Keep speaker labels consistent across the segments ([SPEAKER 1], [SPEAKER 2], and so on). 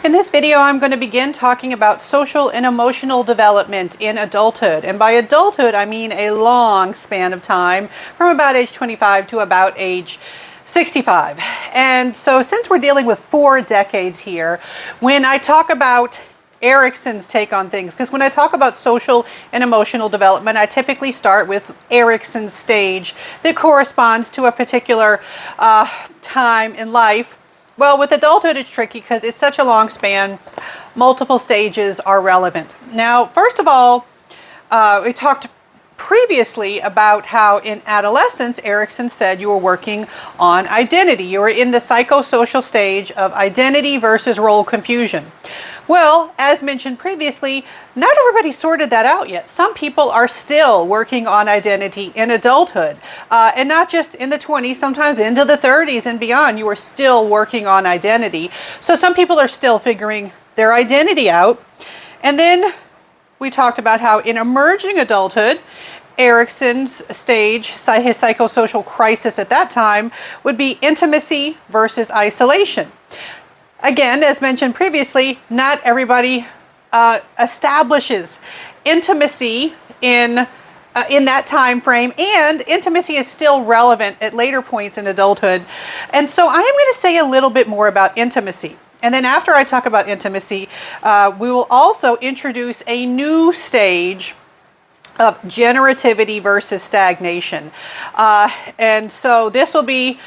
[SPEAKER 1] In this video, I'm going to begin talking about social and emotional development in adulthood. And by adulthood, I mean a long span of time from about age 25 to about age 65. And so since we're dealing with 4 decades here, when I talk about Erikson's take on things, because when I talk about social and emotional development, I typically start with Erikson's stage that corresponds to a particular time in life. Well, with adulthood, it's tricky because it's such a long span. Multiple stages are relevant. Now, first of all, we talked previously about how in adolescence, Erikson said you were working on identity. You were in the psychosocial stage of identity versus role confusion. Well, as mentioned previously, not everybody sorted that out yet. Some people are still working on identity in adulthood, and not just in the 20s, sometimes into the 30s and beyond. You are still working on identity. So some people are still figuring their identity out. And then we talked about how in emerging adulthood, Erikson's stage, his psychosocial crisis at that time, would be intimacy versus isolation. Again, as mentioned previously, not everybody establishes intimacy in that time frame, and intimacy is still relevant at later points in adulthood. And so I am going to say a little bit more about intimacy. And then after I talk about intimacy, we will also introduce a new stage of generativity versus stagnation. And so this will be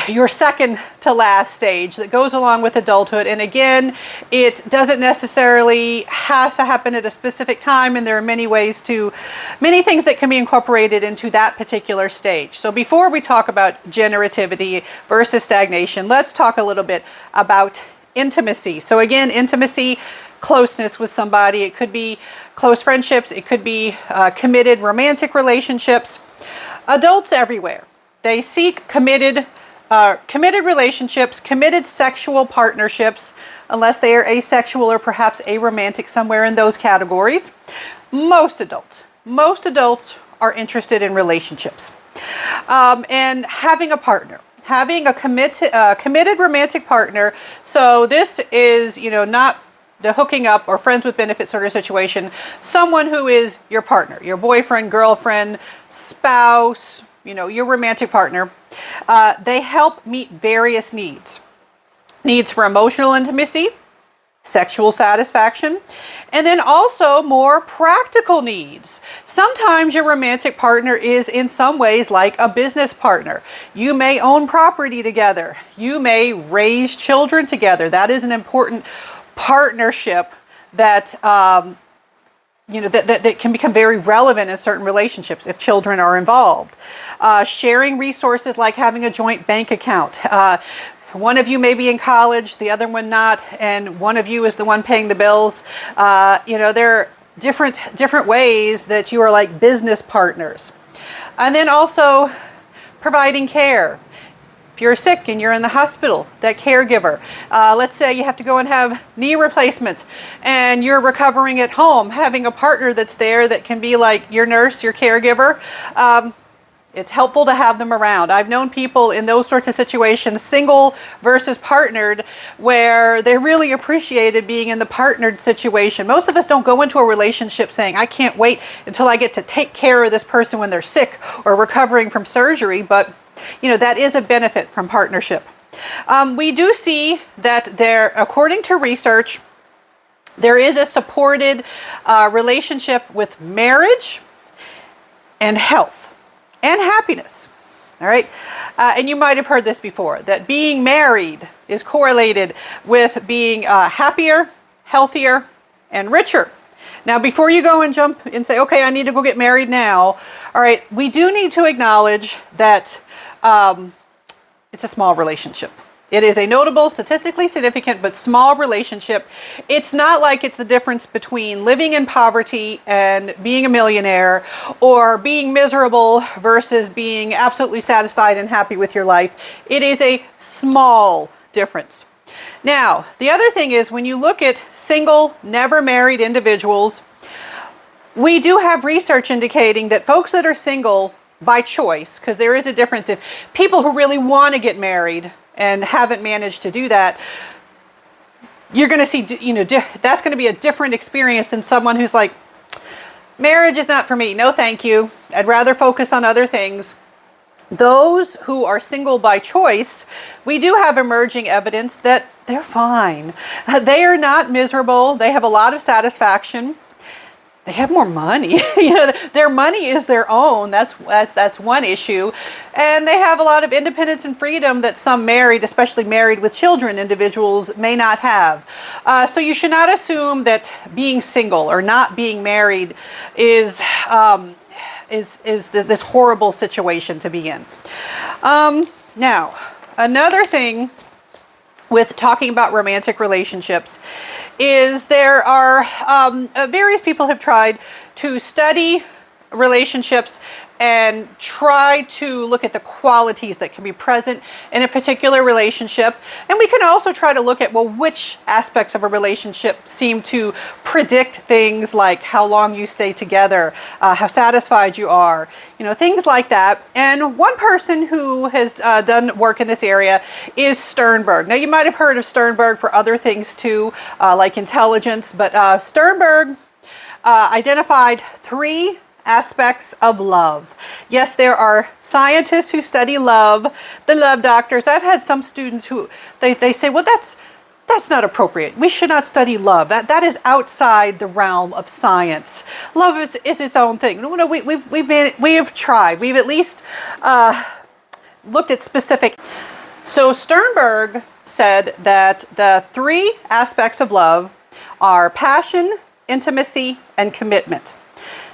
[SPEAKER 1] your second to last stage that goes along with adulthood. And again, it doesn't necessarily have to happen at a specific time, and there are many things that can be incorporated into that particular stage. So before we talk about generativity versus stagnation, let's talk a little bit about intimacy. So again, intimacy, closeness with somebody. It could be close friendships. It could be committed romantic relationships. Adults everywhere, they seek committed relationships, committed sexual partnerships, unless they are asexual or perhaps aromantic, somewhere in those categories. Most adults are interested in relationships, and having a partner. Having a committed romantic partner. So this is, not the hooking up or friends with benefits sort of situation. Someone who is your partner, your boyfriend, girlfriend, spouse, your romantic partner. They help meet various needs. Needs for emotional intimacy, sexual satisfaction, and then also more practical needs. Sometimes your romantic partner is in some ways like a business partner. You may own property together. You may raise children together. That is an important partnership that that can become very relevant in certain relationships if children are involved. Sharing resources like having a joint bank account. One of you may be in college, the other one not, and one of you is the one paying the bills. There are different ways that you are like business partners. And then also providing care. If you're sick and you're in the hospital, that caregiver. Let's say you have to go and have knee replacements and you're recovering at home. Having a partner that's there that can be like your nurse, your caregiver. It's helpful to have them around. I've known people in those sorts of situations, single versus partnered, where they really appreciated being in the partnered situation. Most of us don't go into a relationship saying, I can't wait until I get to take care of this person when they're sick or recovering from surgery, but that is a benefit from partnership. We do see that according to research, there is a supported relationship with marriage and health and happiness. All right. And you might have heard this before, that being married is correlated with being happier, healthier, and richer. Now, before you go and jump and say, okay, I need to go get married now. All right. We do need to acknowledge that it's a small relationship. It is a notable, statistically significant, but small relationship. It's not like it's the difference between living in poverty and being a millionaire, or being miserable versus being absolutely satisfied and happy with your life. It is a small difference. Now, the other thing is when you look at single, never married individuals, we do have research indicating that folks that are single by choice, because there is a difference if people who really want to get married and haven't managed to do that, you're going to see, that's going to be a different experience than someone who's like, marriage is not for me. No, thank you. I'd rather focus on other things. Those who are single by choice, we do have emerging evidence that they're fine. They are not miserable. They have a lot of satisfaction. They have more money. Their money is their own. That's one issue. And they have a lot of independence and freedom that some married, especially married with children individuals, may not have. So you should not assume that being single or not being married is this horrible situation to be in. Now, another thing with talking about romantic relationships is there are various people have tried to study relationships and try to look at the qualities that can be present in a particular relationship. And we can also try to look at, well, which aspects of a relationship seem to predict things like how long you stay together, how satisfied you are, things like that. And one person who has done work in this area is Sternberg. Now, you might have heard of Sternberg for other things too, like intelligence, but Sternberg identified 3 aspects of love. Yes, there are scientists who study love, the love doctors. I've had some students who they say, well, that's not appropriate. We should not study love. That is outside the realm of science. Love is its own thing. No, we have tried. We've at least looked at specific. So Sternberg said that the 3 aspects of love are passion, intimacy, and commitment.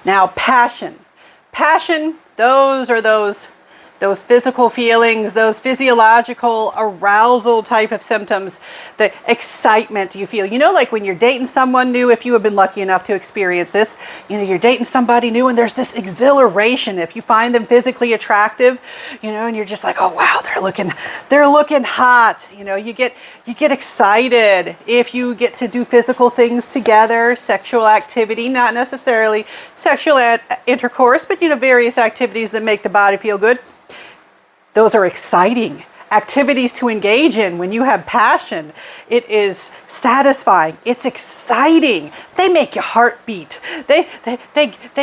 [SPEAKER 1] Now, passion, those are those physical feelings, those physiological arousal type of symptoms, the excitement you feel. Like when you're dating someone new, if you have been lucky enough to experience this, you're dating somebody new and there's this exhilaration. If you find them physically attractive, and you're just like, oh wow, they're looking hot. You get excited if you get to do physical things together, sexual activity, not necessarily sexual intercourse, but various activities that make the body feel good. Those are exciting activities to engage in when you have passion. It is satisfying. It's exciting. They make your heart beat. They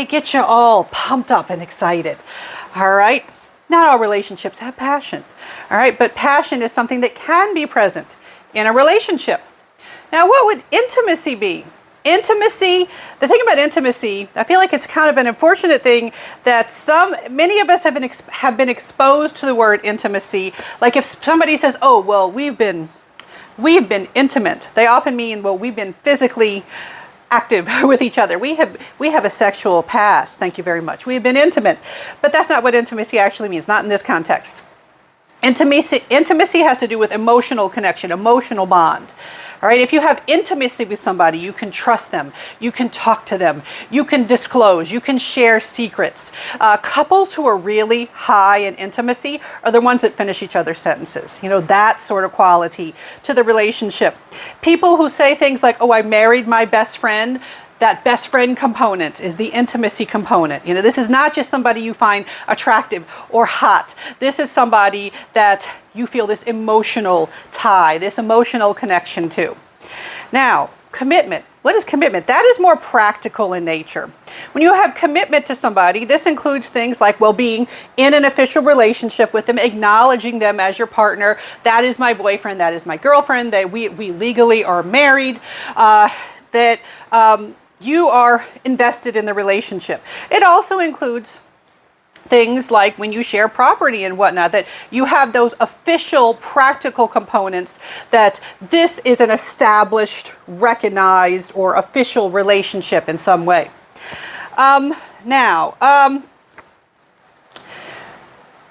[SPEAKER 1] get you all pumped up and excited. All right. Not all relationships have passion. All right. But passion is something that can be present in a relationship. Now, what would intimacy be? Intimacy, the thing about intimacy, I feel like it's kind of an unfortunate thing that many of us have been exposed to the word intimacy. Like if somebody says, oh, well, we've been intimate, they often mean, well, we've been physically active with each other. We have a sexual past. Thank you very much. We've been intimate. But that's not what intimacy actually means, not in this context. Intimacy has to do with emotional connection, emotional bond. All right, if you have intimacy with somebody, you can trust them, you can talk to them, you can disclose, you can share secrets. Couples who are really high in intimacy are the ones that finish each other's sentences. That sort of quality to the relationship. People who say things like, oh, I married my best friend. That best friend component is the intimacy component. This is not just somebody you find attractive or hot. This is somebody that you feel this emotional tie, this emotional connection to. Now, commitment. What is commitment? That is more practical in nature. When you have commitment to somebody, this includes things like, well, being in an official relationship with them, acknowledging them as your partner. That is my boyfriend, that is my girlfriend, that we legally are married, you are invested in the relationship. It also includes things like when you share property and whatnot, that you have those official practical components that this is an established, recognized, or official relationship in some way.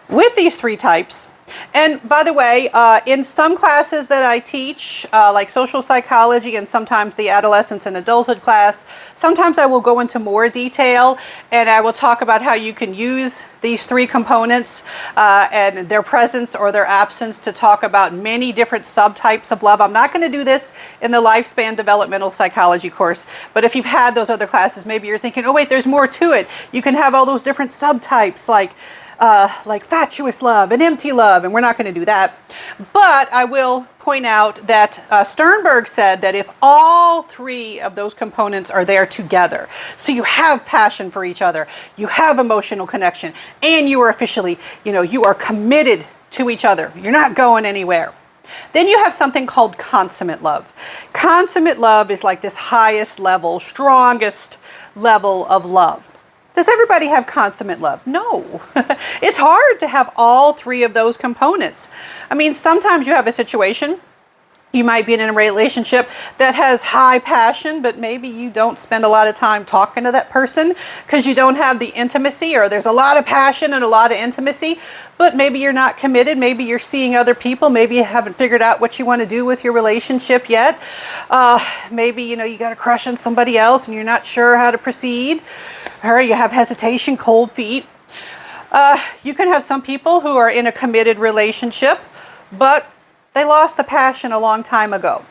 [SPEAKER 1] With these 3 types, and by the way, in some classes that I teach, like social psychology and sometimes the adolescence and adulthood class, sometimes I will go into more detail and I will talk about how you can use these 3 components and their presence or their absence to talk about many different subtypes of love. I'm not going to do this in the lifespan developmental psychology course, but if you've had those other classes, maybe you're thinking, oh wait, there's more to it. You can have all those different subtypes like like fatuous love and empty love, and we're not going to do that. But I will point out that Sternberg said that if all three of those components are there together, so you have passion for each other, you have emotional connection, and you are officially, you are committed to each other, you're not going anywhere, then you have something called consummate love. Consummate love is like this highest level, strongest level of love. Does everybody have consummate love? No. It's hard to have all three of those components. I mean, sometimes you have a situation, you might be in a relationship that has high passion, but maybe you don't spend a lot of time talking to that person because you don't have the intimacy, or there's a lot of passion and a lot of intimacy, but maybe you're not committed. Maybe you're seeing other people. Maybe you haven't figured out what you want to do with your relationship yet. Maybe, you got a crush on somebody else and you're not sure how to proceed, or you have hesitation, cold feet. You can have some people who are in a committed relationship, but they lost the passion a long time ago.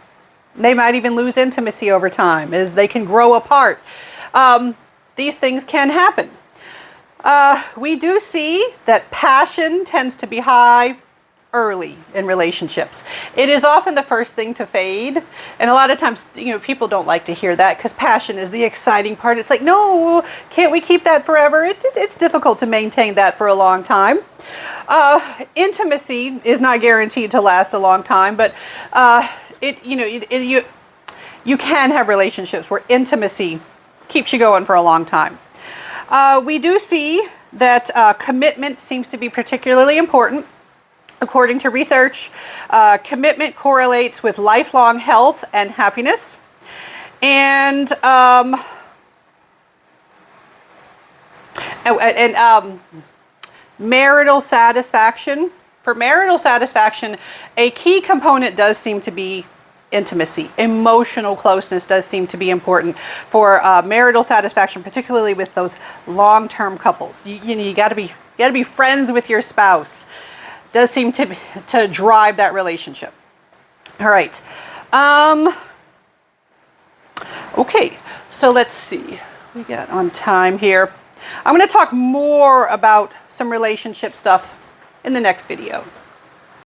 [SPEAKER 1] They might even lose intimacy over time as they can grow apart. These things can happen. We do see that passion tends to be high early in relationships. It is often the first thing to fade. And a lot of times, people don't like to hear that because passion is the exciting part. It's like, no, can't we keep that forever? It's difficult to maintain that for a long time. Intimacy is not guaranteed to last a long time, but you can have relationships where intimacy keeps you going for a long time. We do see that commitment seems to be particularly important. According to research, commitment correlates with lifelong health and happiness. And marital satisfaction. For marital satisfaction, a key component does seem to be intimacy. Emotional closeness does seem to be important for marital satisfaction, particularly with those long-term couples. You got to be friends with your spouse. Does seem to drive that relationship. All right. Okay, so let's see. We got on time here. I'm going to talk more about some relationship stuff in the next video.